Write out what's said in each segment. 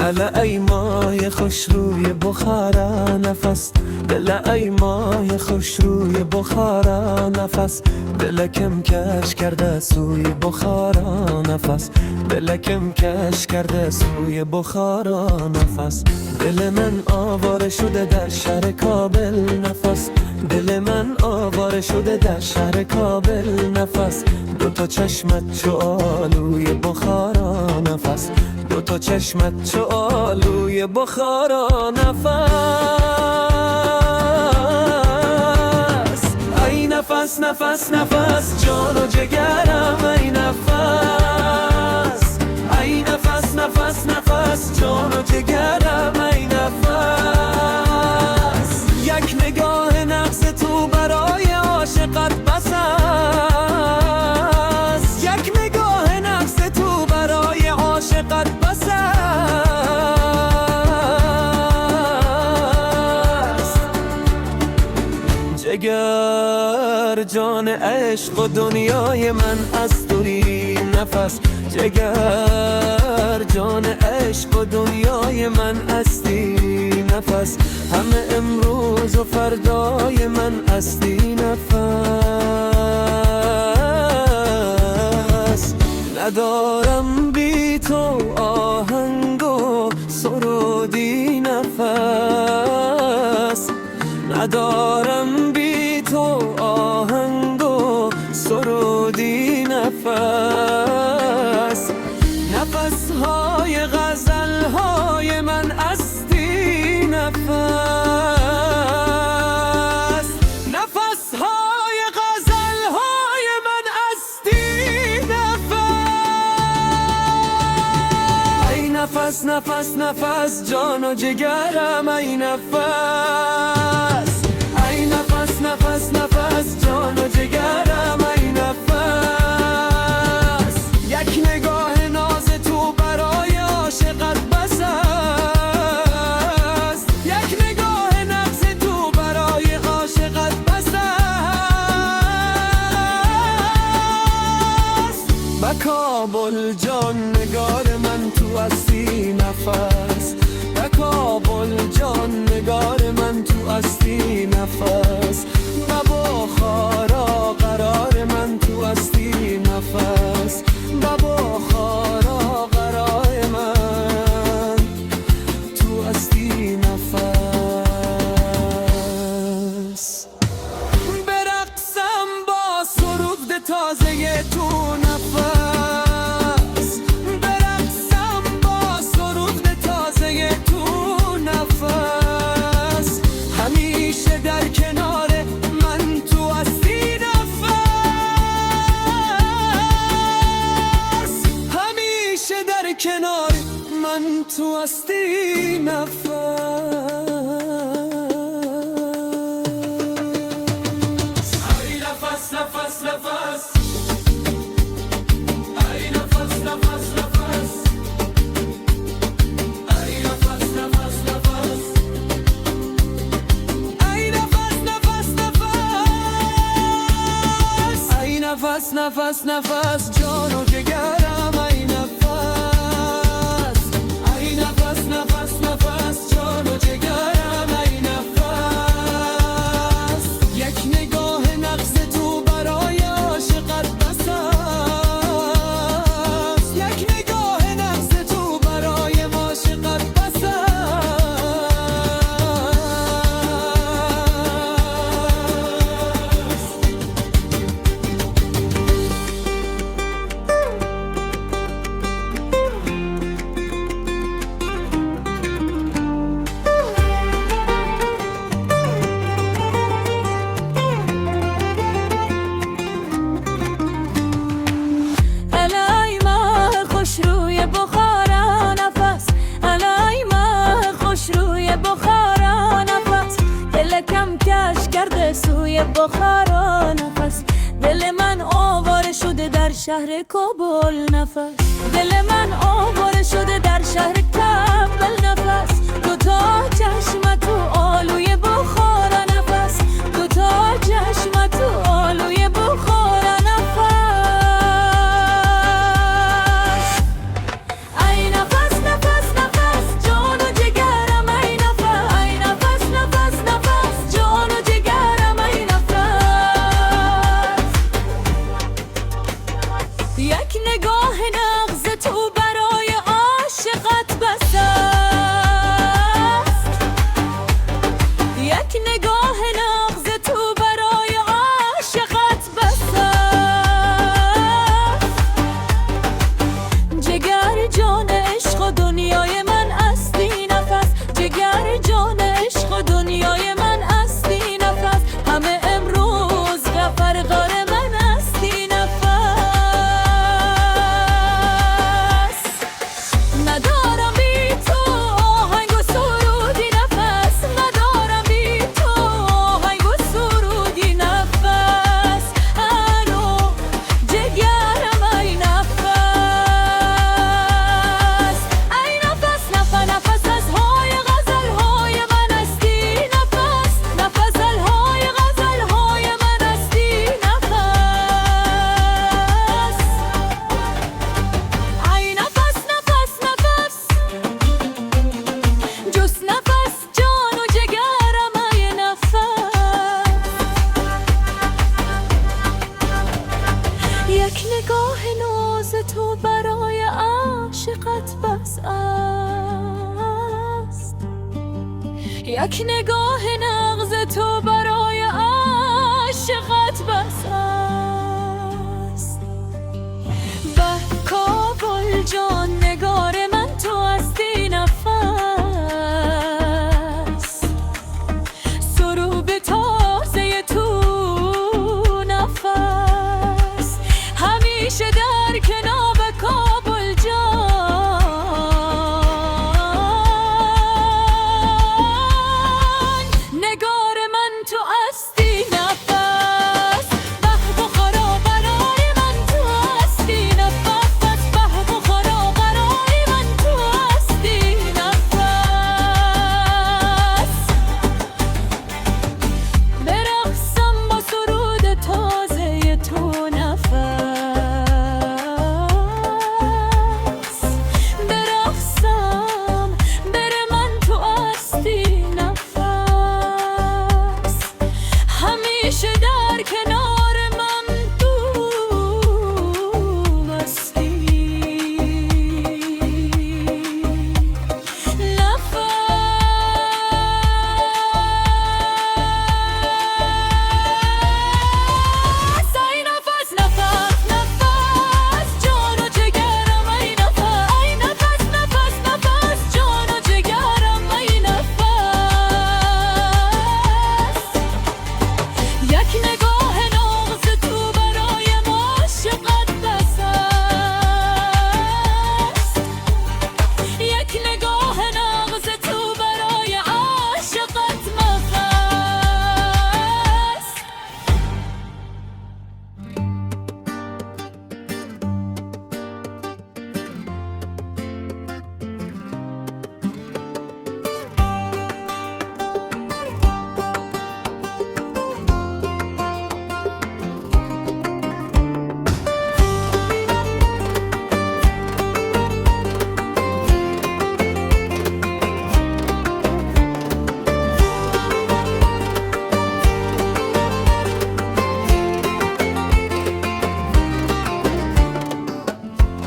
هلا ای ماه خوش روی بخارا نفس، دل ای ماه خوش روی بخارا نفس، دلکم کش کرده سوی بخارا نفس، دلکم کش کرده سوی بخارا نفس. دل من آواره شده در شهر کابل نفس، دل من آواره شده در شهر کابل نفس. دوتا چشمت چو آلوی بخارا نفس، دوتا چشمت چو آلوی بخارا نفس. ای نفس نفس نفس جان و جگرم، ای نفس، ای نفس نفس نفس جان و جگرم، ای نفس. یک نگاه نفس تو برای عاشقت بس است، یک نگاه نفس تو برای عاشقت بس است. جگر جان عشق و دنیای من از توی نفس، جگر جان عشق و دنیای من هستی نفس. همه امروز و فردای من هستی نفس. ندارم بی تو آهنگ و سرودی نفس، ندارم بی تو آهنگ و سرودی نفس. نفس های غزل های من هستی نفس، نفس های غزل های من هستی نفس. ای نفس نفس نفس جان و جگرم، ای نفس، ای نفس نفس نفس جان و جگرم، ای نفس. یک نگاه ناز تو برای عاشقت بس است، یک نگاه نفس تو برای عاشقت بس است. به کابل جان نگار من تو هستی نفس، به کابل جان نگار من تو هستی نفس. به بخارا قرار من تو هستی نفس، به بخارا قرار من تو هستی نفس. برقصم با سرود تازه تو نفس، برقصم با سرود تازه تو نفس. همیشه در کنار من تو هستی نفس، همیشه در کنار من تو هستی نفس. ای نفس نفس نفس، ای نفس نفس نفس، ای نفس نفس نفس، ای نفس نفس نفس، ای نفس نفس نفس جان و جگرم، ای نفس، ای نفس نفس نفس جان و جگرم، ای نفس. یک نگاه نقص تو برای عاشقت بس است، یک نگاه نقص تو برای عاشقت بس سوی بخارا نفس. دل من آواره شده در شهر کابل نفس، دل من آواره شده در شهر کابل نفس. دوتا چشم تو آلوی بخارا نفس، دوتا چشم تو آلوی بخارا نفس. ای نفس نفس نفس یک نگاه نغز تو برای عاشقت بس است. به کابل جان نگار من تو هستی نفس، سروب تازه تو نفس، همیشه در کنار کابل جان نگار من تو هستی نفس. به بخارا قرار من تو هستی نفس، به بخارا قرار من تو هستی نفس. برقصم با سرود تازه تو نفس، برقصم بره من تو هستی نفس، همیشه در کنار من تو هستی نفس. ای نفس نفس نفس جان و جگرم، ای نفس ای نفس نفس نفس جان و جگرم، ای نفس. یک نگاه نغز تو برای عاشقت بس است، یک نگاه نغز تو برای عاشقت مفس.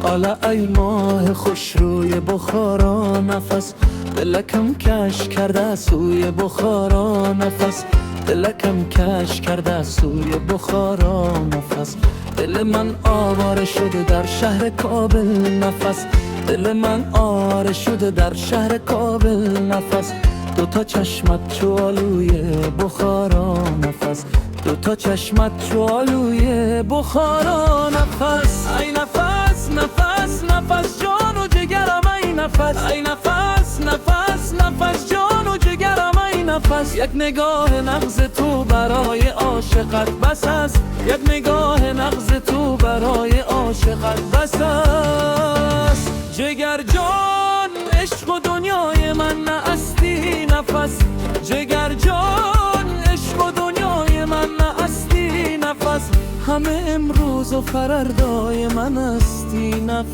حالا ای ماه خوش روی بخارا نفس، دلکم کش کرده سوی بخارا نفس، دلکم کش کرده سوی بخارا نفس. دل من آواره شده در شهر کابل نفس، دل من آواره شده در شهر کابل نفس. دوتا چشمت چوالوی بخارا نفس، دوتا چشمت چوالوی بخارا نفس. ای نفس نفس نفس جان و جگرم، ای نفس ای نفس نفس نفس جان و جگرم، ای نفس. یک نگاه نغز تو برای عاشقت بس است، یک نگاه نغز تو برای عاشقت بس است. جگر جان عشق و دنیای من نه هستی نفس، جگر جان عشق و دنیای من نه هستی نفس، همه امروز و فردای من هستی نفس.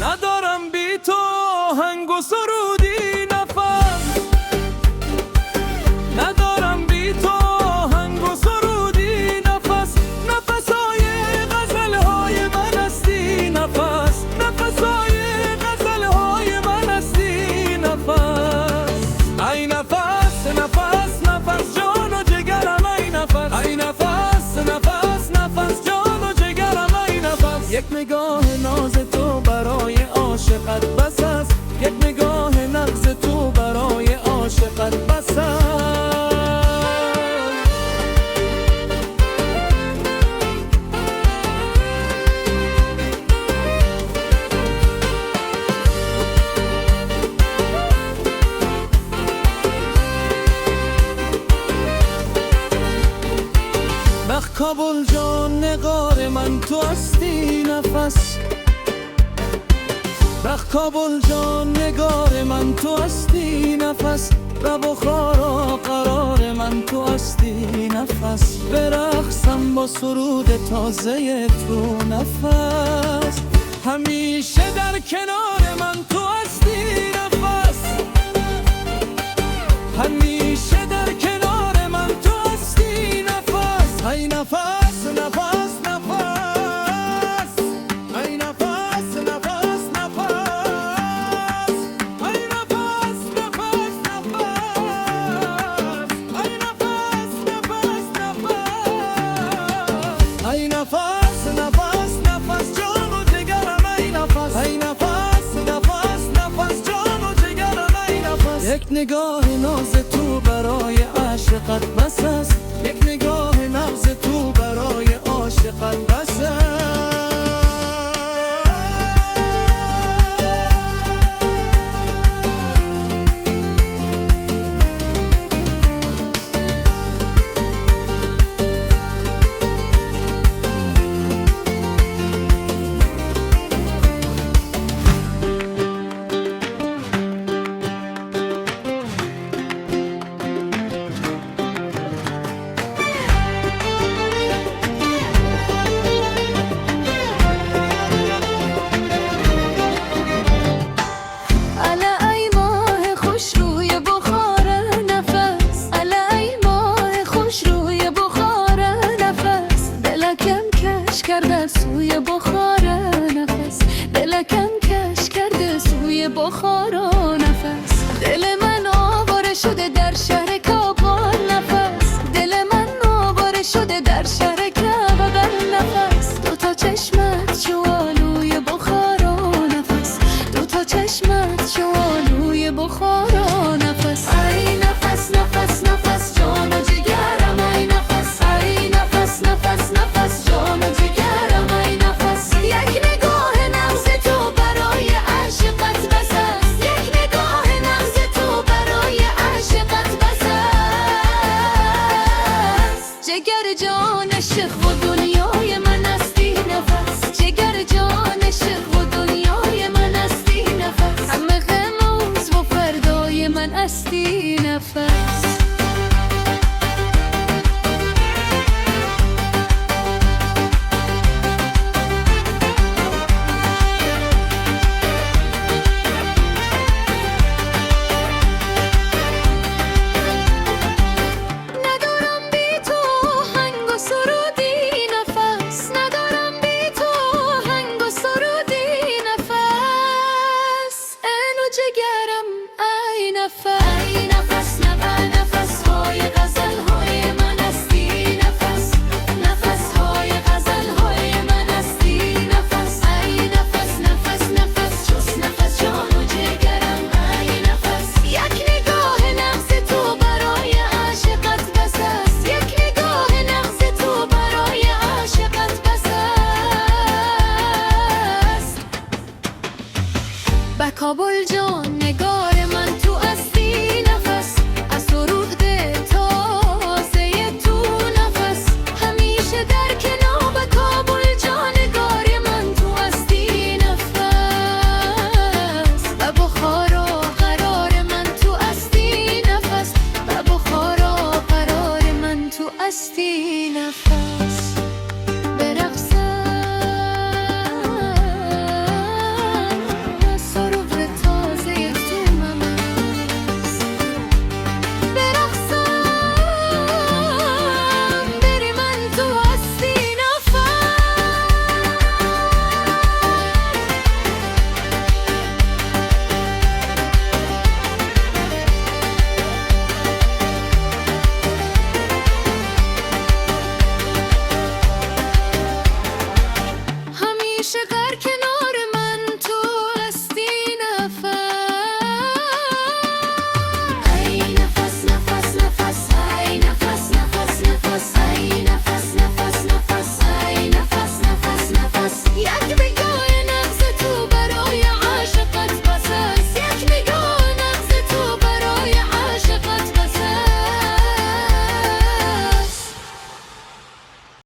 ندارم بی تو آهنگ و سرودی نفس، ندارم بی تو آهنگ و سرودی نفس، نفسای غزلهای من هستی نفس، نفسای غزلهای من هستی نفس. ای نفس نفس نفس جان و جگرم، ای نفس ای نفس نفس نفس جان و جگرم، ای نفس. یک نگاه ناز تو برای عاشقت بس است، یک نگاه نغز تو برای عاشقت بس است. بخ کابل جان نگار من تو هستی نفس، بخ کابل جان نگار من تو هستی نفس. به بخارا قرار من تو هستی نفس، برقصم با سرود تازه تو نفس، همیشه در کنار من تو هستی نفس، همیشه در کنار من تو هستی نفس. ای نفس نفس نفس، ای نفس نفس نفس، ای نفس نفس نگاه ناز تو برای عاشقت بس است، یک نگاه ناز تو برای عاشقت بس است. کرده سوی بخار نفس، دلکم کش کرده سوی بخار نفس. دل من آواره شده در شهر کابل نفس، دل من آواره شده در شهر کابل نفس. دوتا چشمت شوالوی بخار نفس، دوتا چشمت شوالوی بخار نفس. ای نفس نفس نفس جان و جگرم، ای نفس، ای نفس نفس نفس جان و جگرم. جگر جان عشق و دنیای من استی نفس، جگر جان عشق و دنیای من استی نفس. همه غموز و فردای من استی نفس. جگرم ای نفس نفس های غزل های من استی نفس، نفس های غزل های من استی نفس. ای نفس نفس نفس جز نفس جان و جگرم ای نفس. یک نگاه نغز تو برای عاشقت بس است، یک نگاه نغز تو برای عاشقت بس است. به کابل جان نگار من تو استی نفس، از سرود تازه تو نفس. همیشه در کنار به کابل جان نگار من تو استی نفس. به بخارا قرار من تو استی نفس، به بخارا قرار من تو استی نفس.